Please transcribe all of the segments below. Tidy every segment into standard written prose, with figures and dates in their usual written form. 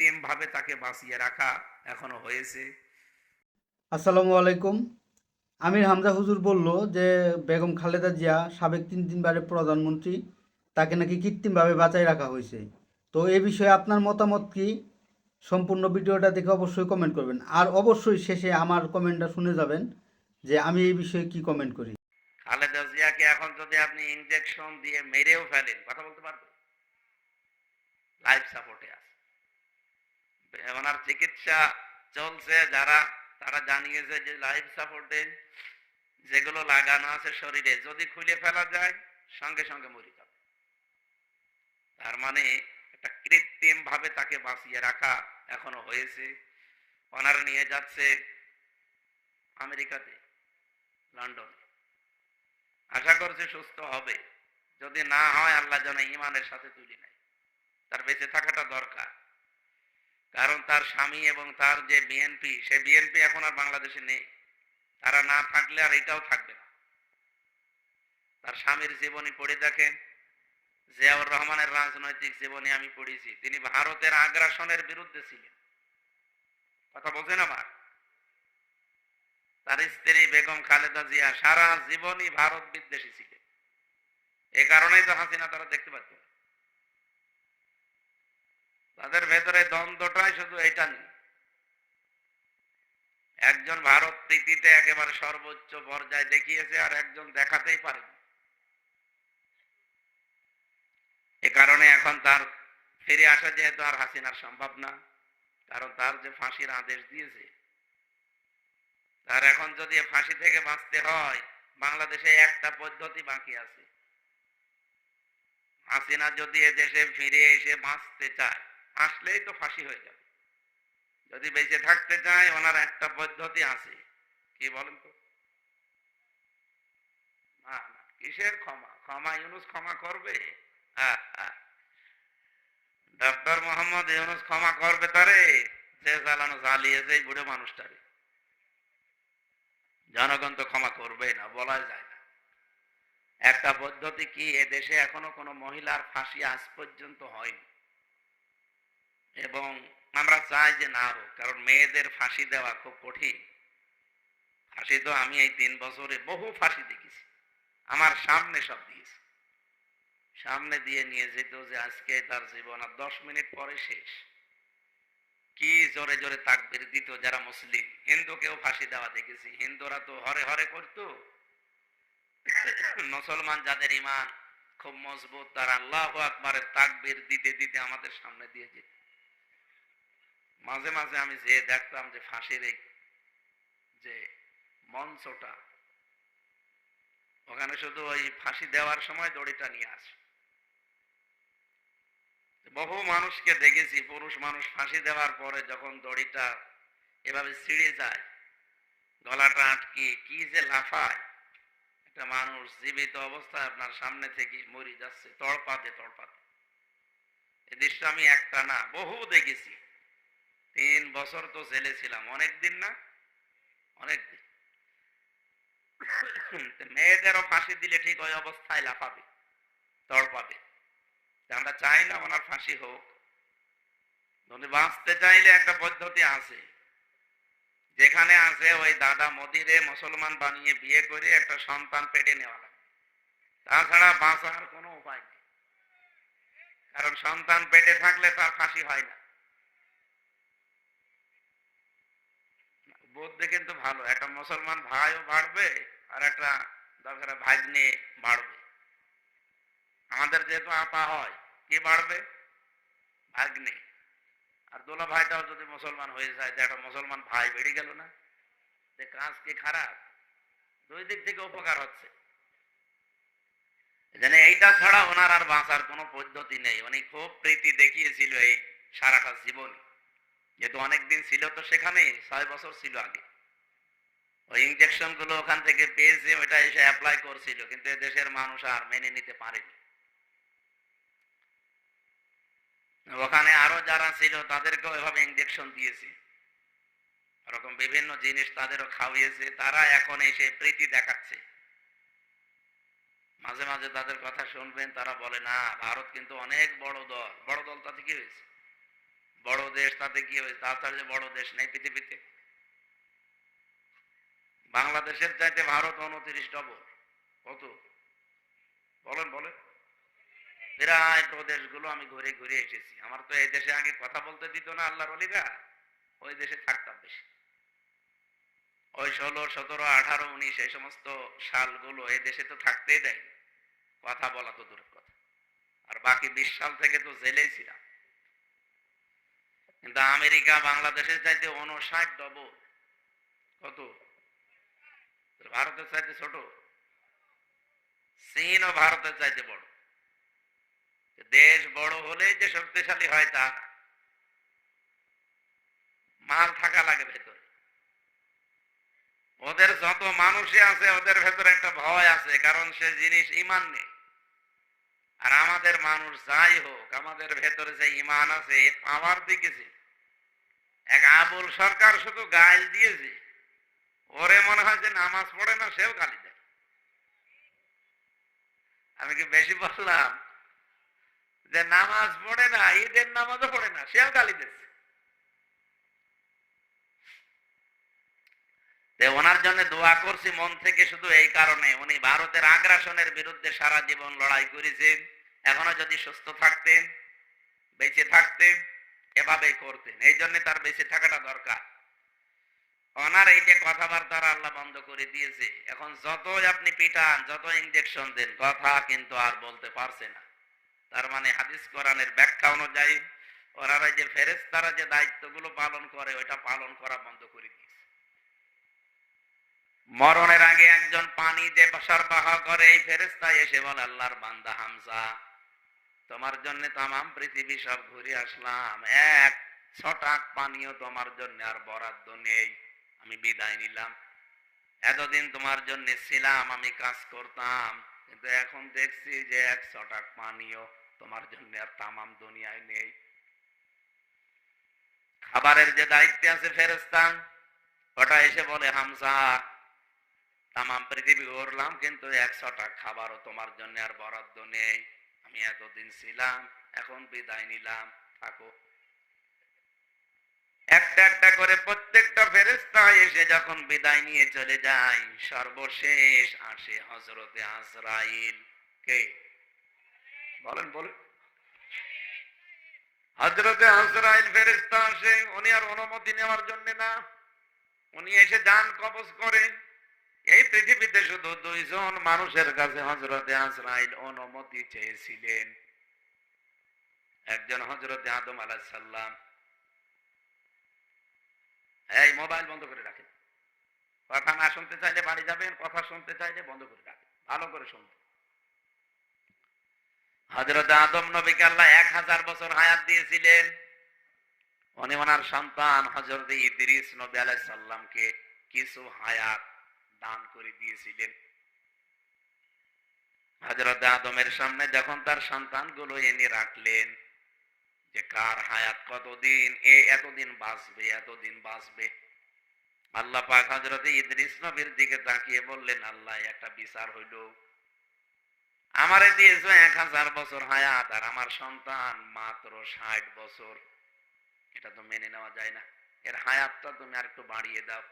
কৃত্রিম ভাবে তাকে বাঁচিয়ে রাখা এখনো হয়েছে। আসসালামু আলাইকুম। আমির হামজা হুজুর বলল যে বেগম খালেদা জিয়া সাবেক তিনবারের প্রধানমন্ত্রী, তাকে নাকি কৃত্রিমভাবে বাঁচাই রাখা হয়েছে। তো এ বিষয়ে আপনার মতামত কি? সম্পূর্ণ ভিডিওটা দেখে অবশ্যই কমেন্ট করবেন, আর অবশ্যই শেষে আমার কমেন্টটা শুনে যাবেন যে আমি এই বিষয়ে কি কমেন্ট করি। খালেদা জিয়াকে এখন যদি আপনি ইনজেকশন দিয়ে মেরেও ফেলেন, কথা বলতে পারবে? লাইফ সাপোর্টে আছে, ওনার চিকিৎসা চলছে। তারা জানিয়েছে যে লাইফ সাপোর্টে যেগুলো লাগানো আছে শরীরে, যদি খুলে ফেলা যায় সঙ্গে সঙ্গে মরে যাবে। তার মানে একটা কৃত্রিম ভাবে তাকে বাঁচিয়ে রাখা এখনো হয়েছে। ওনারা নিয়ে যাচ্ছে আমেরিকাতে, লন্ডনে। আশা করছে সুস্থ হবে। যদি না হয় আল্লাহ যেন ইমানের সাথে তুলে নেয়। তার বেঁচে থাকাটা দরকার। কারণ তার স্বামী এবং তার যে বিএনপি, সে বিএনপি এখন আর বাংলাদেশে নেই। তারা না থাকলে আর এটাও থাকবে না। তার স্বামীর জীবনী পড়ে দেখেন, জিয়াউর রহমানের রাজনৈতিক জীবনী আমি পড়েছি। তিনি ভারতের আগ্রাসনের বিরুদ্ধে ছিলেন, কথা বলছেন আমার। তার স্ত্রী বেগম খালেদা জিয়া সারা জীবনই ভারত বিদ্বেষী ছিলেন। এ কারণেই তো হাসিনা তারা দেখতে পাচ্ছ। তাদের ভেতরে দ্বন্দ্বটাই শুধু এটা নেই। একজন ভারত প্রীতিতে একেবারে সর্বোচ্চ পর্যায়ে দেখিয়েছে, আর একজন দেখাতেই পারেন। এ কারণে এখন তার ফিরে আসা যেহেতু আর হাসিনার সম্ভব না, কারণ তার যে ফাঁসির আদেশ দিয়েছে, তার এখন যদি ফাঁসি থেকে বাঁচতে হয়, বাংলাদেশে একটা পদ্ধতি বাকি আছে। হাসিনা যদি এদেশে ফিরে এসে বাঁচতে চায়, আসলেই তো ফাঁসি হয়ে যাবে। যদি বেঁচে থাকতে চায়, ওনার একটা পদ্ধতি আছে। কি বলেন তো? না না, কিসের ক্ষমা? ক্ষমা ইউনুস ক্ষমা করবে? ডক্টর মোহাম্মদ ইউনুস ক্ষমা করবে তারে? যে জ্বালানো জ্বালিয়েছে এই বুড়ো মানুষটারে, জনগণ তো ক্ষমা করবে না, বলা যায় না। একটা পদ্ধতি কি, এদেশে এখনো কোনো মহিলার ফাঁসি আজ পর্যন্ত হয়নি, এবং আমরা চাই যে না হোক, কারণ মেয়েদের ফাঁসি দেওয়া খুব কঠিন। ফাঁসি তো আমি এই 3 বছরে বহু ফাঁসি দেখেছি, আমার সামনে সব দিয়েছে। সামনে দিয়ে নিয়ে যেত যে আজকে তার জীবন আর 10 মিনিট পরে শেষ। কি জোরে জোরে তাকবীর দিত যারা মুসলিম। হিন্দুকেও ফাঁসি দেওয়া দেখেছি, হিন্দুরা তো হরে হরে করতো। মুসলমান যাদের ইমান খুব মজবুত, তারা আল্লাহু আকবারের তাকবীর দিতে দিতে আমাদের সামনে দিয়ে যেত। মাঝে মাঝে আমি যে দেখতাম যে ফাঁসির এই যে মঞ্চটা, ওখানে শুধু ওই ফাঁসি দেওয়ার সময় দড়িটা নিয়ে আসে। বহু মানুষকে দেখেছি, পুরুষ মানুষ ফাঁসি দেওয়ার পরে যখন দড়িটা এভাবে ছিঁড়ে যায়, গলাটা আটকে কি যে লাফায়। একটা মানুষ জীবিত অবস্থায় আপনার সামনে থেকে মরে যাচ্ছে তড়পাতে তড়পাতে। এই দৃশ্য আমি একটা না বহু দেখেছি। 3 বছর তো জেলে ছিলাম, অনেক দিন না? অনেক দিন। মেয়েদেরও ফাঁসি দিলে ঠিক ওই অবস্থায় লাফাবে, তড়পাবে। আমরা চাই না ওনার ফাঁসি হোক। যদি বাঁচতে চাইলে একটা পদ্ধতি আছে, যেখানে আছে ওই দাদা মোদিরে মুসলমান বানিয়ে বিয়ে করে একটা সন্তান পেটে নেওয়া লাগে। তাছাড়া বাঁচার কোনো উপায় নেই, কারণ সন্তান পেটে থাকলে তার ফাঁসি হয় না। বুদ্ধি কিন্তু ভালো, একটা মুসলমান ভাইও বাড়বে, আর একটা দরকার ভাগ্নে বাড়বে। আমাদের যেহেতু আপা হয়, কি বাড়বে? ভাগ্নে। আর দোলা ভাইটাও যদি মুসলমান হয়ে যায়, একটা মুসলমান ভাই বেড়ে গেল না? যে কাজ কি খারাপ? দুই দিক থেকে উপকার হচ্ছে। এখানে এইটা ছাড়া ওনার আর বাঁচার কোনো পদ্ধতি নেই। উনি খুব প্রীতি দেখিয়েছিল এই সারাটা জীবন, যেহেতু অনেকদিন ছিল তো সেখানে, 6 বছর ছিল আগে। ওই ইঞ্জেকশন গুলো ওখান থেকে পেয়েছে, ওইটা এসে অ্যাপ্লাই করছিল, কিন্তু দেশের মানুষ আর মেনে নিতে পারেনি। ওখানে আরো যারা ছিল তাদেরকেও এভাবে ইঞ্জেকশন দিয়েছে, এরকম বিভিন্ন জিনিস তাদেরও খাওয়িয়েছে। তারা এখন এসে প্রীতি দেখাচ্ছে। মাঝে মাঝে তাদের কথা শুনবেন, তারা বলে না ভারত কিন্তু অনেক বড় দল। বড় দল তাতে কি হয়েছে? বড় দেশ, তাতে কি হয়েছে? তার বড় দেশ নেই পৃথিবীতে। বাংলাদেশের চাইতে ভারত 29 ডবল। কত বলেন বলেন? প্রায় প্রদেশগুলো আমি ঘুরে ঘুরে এসেছি। আমার তো এই দেশে আগে কথা বলতে দিত না আল্লাহর ওলিরা, ওই দেশে থাকতাম বেশি। ওই 16, 17, 18, 19 এই সমস্ত সালগুলো এই দেশে তো থাকতেই দেয়, কথা বলা তো দূরের কথা। আর বাকি 20 সাল থেকে তো জেলেই ছিলাম। কিন্তু আমেরিকা বাংলাদেশের চাইতে 59 ডবল। কত? ভারতের চাইতে ছোট। চীন ও ভারতের চাইতে বড়। দেশ বড় হলেই যে শক্তিশালী হয় তা না। মাল থাকা লাগে ভেতরে। ওদের যত মানুষই আছে ওদের ভেতরে একটা ভয় আছে, কারণ সে জিনিস ইমান নেই। আর আমাদের মানুষ যাই হোক, আমাদের ভেতরে যে ইমান আছে পাওয়ার দিকেছে। এক আবুল সরকার শুধু গাইল দিয়েছে, ওরে মনে হয় যে নামাজ পড়ে না, সেও গালি দেয়। আমি কি বেশি বললাম? যে নামাজ পড়ে না, ঈদের নামাজও পড়ে না, সেও গালি দিচ্ছে। ওনার জন্য দোয়া করছি মন থেকে, শুধু এই কারণে উনি ভারতের আগ্রাসনের বিরুদ্ধে সারা জীবন লড়াই করেছেন। এখনো যদি সুস্থ থাকতেন, বেঁচে থাকতেন, এভাবেই করতেন। এই জন্য তার বেঁচে থাকাটা দরকার। ওনার এই যে কথাবার্তা আল্লাহ বন্ধ করে দিয়েছে। এখন যতই আপনি পিটান, যত ইনজেকশন দেন, কথা কিন্তু আর বলতে পারছে না। তার মানে হাদিস কোরআনের ব্যাখ্যা অনুযায়ী ওরা যে ফেরেশতারা যে দায়িত্বগুলো পালন করে, ওইটা পালন করা বন্ধ করে দিয়েছে। মরণের আগে একজন পানি যে সরবরাহ করে, এই ফেরেশতা এসে বলে, আল্লাহর বান্দা হামজা, তোমার জন্য তামাম পৃথিবী সব ঘুরে আসলাম, এক ছটাক পানিও তোমার জন্য আর বরাদ্দ নেই, আমি বিদায় নিলাম। এতদিন তোমার জন্য ছিলাম, আমি কাজ করতাম, কিন্তু এখন দেখছি যে এক ছটাক পানিও তোমার জন্য আর তামাম দুনিয়ায় নেই। খাবারের যে দায়িত্বে আছে ফেরেশতা, ওটা এসে বলে, হামজা, তামাম পৃথিবী ঘুরলাম, কিন্তু 100টা খাবারও তোমার জন্য আর বরাদ্দ নেই, আমি এতদিন ছিলাম, এখন বিদায় নিলাম, থাকো। একটা একটা করে প্রত্যেকটা ফেরেশতা এসে যখন বিদায় নিয়ে চলে যায়, সর্বশেষ আসে হযরতে আজরাইল। কে? বলেন বলেন। হযরতে আজরাইল ফেরেশতা আসে। উনি আর অনুমতি নেওয়ার জন্য না, উনি এসে জান কবজ করে। এই পৃথিবীতে শুধু 2 জন মানুষের কাছে হযরতে আজরাইল অনুমতি চেয়েছিলেন। একজন হযরতে আদম আলাইহিস সালাম। এই মোবাইল বন্ধ করে রাখেন। কথা না শুনতে চাইলে বাড়ি যাবেন, কথা শুনতে চাইলে বন্ধ করে রাখেন, ভালো করে শুনবেন। হযরতে আদম নবীকে আল্লাহ 1000 বছর হায়াত দিয়েছিলেন। উনি ওনার সন্তান হযরতে ইদ্রিস নবী আলাইহিস সালামকে কিছু হায়াত দান করে দিয়েছিলেন। হযরতে আদমের সামনে যখন তার সন্তানগুলো এনে রাখলেন যে কার হায়াত কতদিন, এ এতদিন বাঁচবে, এতদিন বাঁচবে, আল্লাহ পাক হযরতে ইদ্রিস নবীর দিকে তাকিয়ে বললেন, আল্লাহ, একটা বিচার হইল, আমারে দিয়েছো 1000 বছর হায়াত, আর আমার সন্তান মাত্র 60 বছর। এটা তো মেনে নেওয়া যায় না, এর হায়াতটা তুমি আর একটু বাড়িয়ে দাও।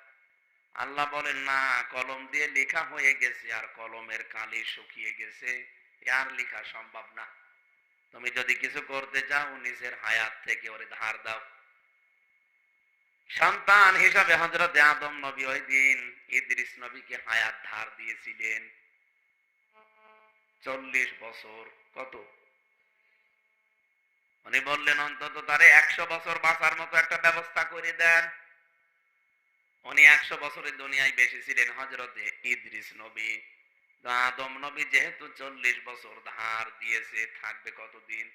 আল্লাহ বলেন, না, কলম দিয়ে লেখা হয়ে গেছে, আর কলমের কালি শুকিয়ে গেছে, আর লেখা সম্ভব না। তুমি যদি কিছু করতে চাও, নিজের হায়াত থেকে ওরে ধার দাও। সন্তান হিসাবে হযরত আদম নবী ওই দিন ইদ্রিস নবীকে হায়াত ধার দিয়েছিলেন 40 বছর। কত? উনি বললেন, অন্তত তারে 100 বছর বাঁচার মতো একটা ব্যবস্থা করে দেন। উনি 100 বছরের দুনিয়ায় বেশি ছিলেন হযরতে ইদ্রিস নবী। আদম নবী যেহেতু 40 বছর ধার দিয়েছে, থাকবে কতদিন?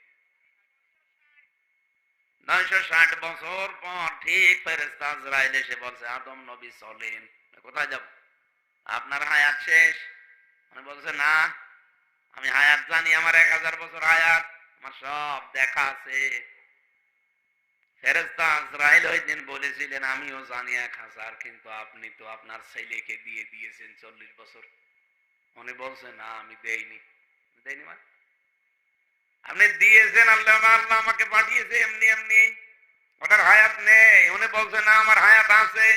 960 বছর পর ঠিক ফেরেশতা আজরাইল এসে বলছে, আদম নবী চলেন। কোথায় যাব? আপনার হায়াত শেষ। উনি বলছে, না, আমি হায়াত জানি, আমার 1000 বছর হায়াত, আমার সব দেখা আছে। ফেরেশতা আজরাইল ওই দিন বলেছিলেন, আমিও জানি 1000, কিন্তু আপনি তো আপনার ছেলেকে দিয়ে দিয়েছেন 40 বছর। উনি বলছে, না, আমি দেইনি। দেইনি মানে? আপনি দিয়েছেন, আল্লাহ আল্লাহ আমাকে পাঠিয়েছে এমনি এমনি, ওটার বলছে না আমার হায়াত আছে,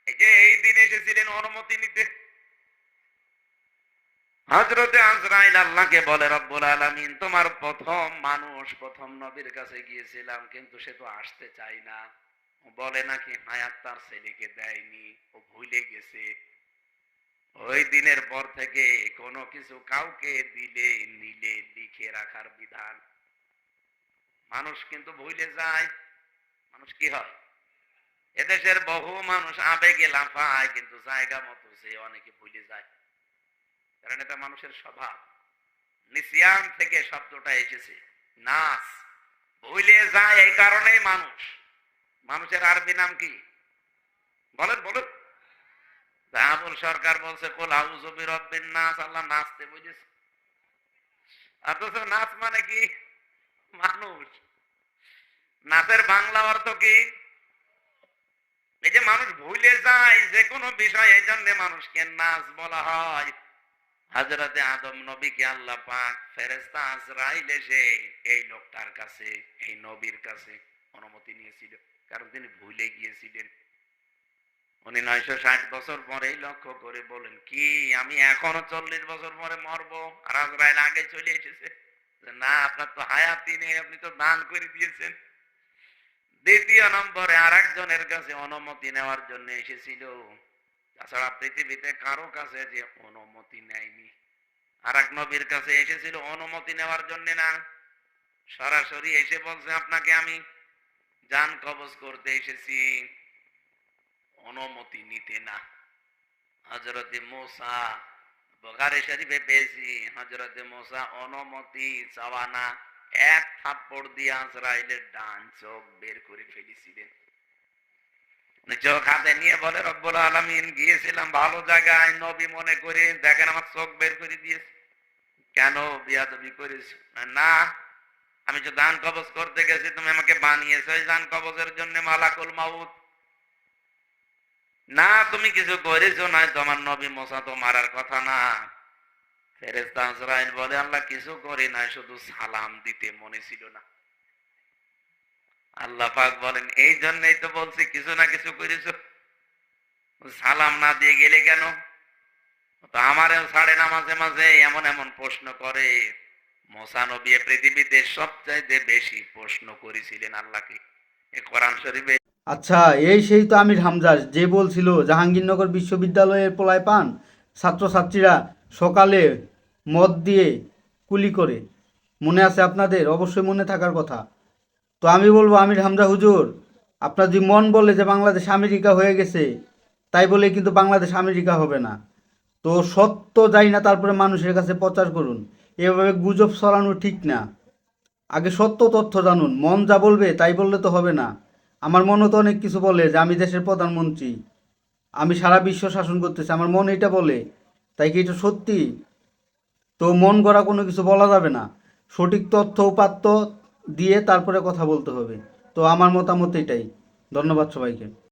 এই দিন এসেছিলেন অনুমতি নিতে। হযরতে আজরাইল আল্লাহকে বলে, রব্বুল আলামিন, তোমার প্রথম মানুষ, প্রথম নবীর কাছে গিয়েছিলাম, কিন্তু সে তো আসতে চায় না। ও বলে নাকি হায়াত তার ছেলেকে দেয়নি, ও ভুলে গেছে। ওই দিনের পর থেকে কোনো কিছু কাউকে দিলে নিলে লিখে রাখার বিধান। মানুষ কিন্তু ভুলে যায়। মানুষ কি হয়, এদেশের বহু মানুষ আবেগে লাফায়, কিন্তু জায়গা মতো যে অনেকে ভুলে যায়, কারণ এটা মানুষের স্বভাব। নিসিয়ান থেকে শব্দটা এসেছে, নাস, ভুলে যায়। এই কারণেই মানুষ, মানুষের আরবি নাম কি বলেন বলেন? আবুল সরকার বলছে কুল আউযু বিরাব্বিন নাস, আল্লাহ নাচতে বুঝেছে। অথচ নাচ মানে কি? মানুষ। নাচের বাংলা অর্থ কি? এই যে মানুষ ভুলে যায় যে কোনো বিষয়, এই জন্য মানুষকে নাচ বলা হয়। হযরতে আদম নবীকে আল্লাহ পাক ফেরেশতা আজরাইল এসে এই লোকটার কাছে, এই নবীর কাছে অনুমতি নিয়েছিল, কারণ তিনি ভুলে গিয়েছিলেন। উনি 960 বছর পরেই লক্ষ্য করে বলেন, কি আমি এখনো 40 বছর পরে মরবো? আর আজরাইল আগে চলে এসেছে যে না, আপনার তো হায়াতই নেই, আপনি তো দান করে দিয়েছেন। দ্বিতীয় নম্বরে আরেকজনের কাছে অনুমতি নেওয়ার জন্য এসেছিল, তাছাড়া পৃথিবীতে কারো কাছে যে অনুমতি নেয়নি। আর এক নবীর কাছে এসেছিল অনুমতি নেওয়ার জন্য না, সরাসরি এসে বলছে আপনাকে আমি জান কবজ করতে এসেছি, অনুমতি নিতে না। হযরতে মূসা, বুখারী শরীফে পেয়েছি, হযরতে মূসা অনুমতি চাওয়া না, এক থাপ্পড় দিয়ে আজরাইলের ডান চোখ বের করে ফেলেছিলেন। চোখ হাতে নিয়ে বলে, রব্বুল আলামিন, গিয়েছিলাম ভালো জায়গায়, নবী মনে করে, দেখেন আমার চোখ বের করে দিয়েছে। কেন বিয়াদবি করেছ? না, আমি তো দান কবজ করতে গেছি, তুমি আমাকে বানিয়েছো এই দান কবজের জন্য মালাকুল মাউত। না, তুমি কিছু করেছো না, তোমার নবী মূসা তো মারার কথা না। ফেরেশতা আজরাইল বলে, আল্লাহ কিছু করি নাই, শুধু সালাম দিতে মনে ছিল না। আল্লাহ পাক বলেন, এই জন্যই তো বলছি কিছু না কিছু করেছো, সালাম না দিয়ে গেলে কেন? তো আমারও ছাড়ে না মাঝে মাঝে এমন এমন প্রশ্ন করে। মূসা নবী পৃথিবীতে সবচাইতে বেশি প্রশ্ন করেছিলেন আল্লাহকে, এই কোরআন শরীফে। আচ্ছা, এই সেই তো আমির হামজা যে বলছিল জাহাঙ্গীরনগর বিশ্ববিদ্যালয়ের পোলায় পান ছাত্রছাত্রীরা সকালে মদ দিয়ে কুলি করে, মনে আছে আপনাদের? অবশ্যই মনে থাকার কথা। তো আমি বলবো আমির হামজা হুজুর, আপনার যদি মন বলে যে বাংলাদেশ আমেরিকা হয়ে গেছে, তাই বলে কিন্তু বাংলাদেশ আমেরিকা হবে না। তো সত্য যাই না তারপরে মানুষের কাছে প্রচার করুন, এভাবে গুজব ছড়ানো ঠিক না। আগে সত্য তথ্য জানুন, মন যা বলবে তাই বললে তো হবে না। আমার মনও তো অনেক কিছু বলে যে আমি দেশের প্রধানমন্ত্রী, আমি সারা বিশ্ব শাসন করতেছি, আমার মন এটা বলে, তাই কি এটা সত্যি? তো মন গড়া কোনো কিছু বলা যাবে না, সঠিক তথ্য উপাত্ত দিয়ে তারপরে কথা বলতে হবে। তো আমার মতামত এটাই। ধন্যবাদ সবাইকে।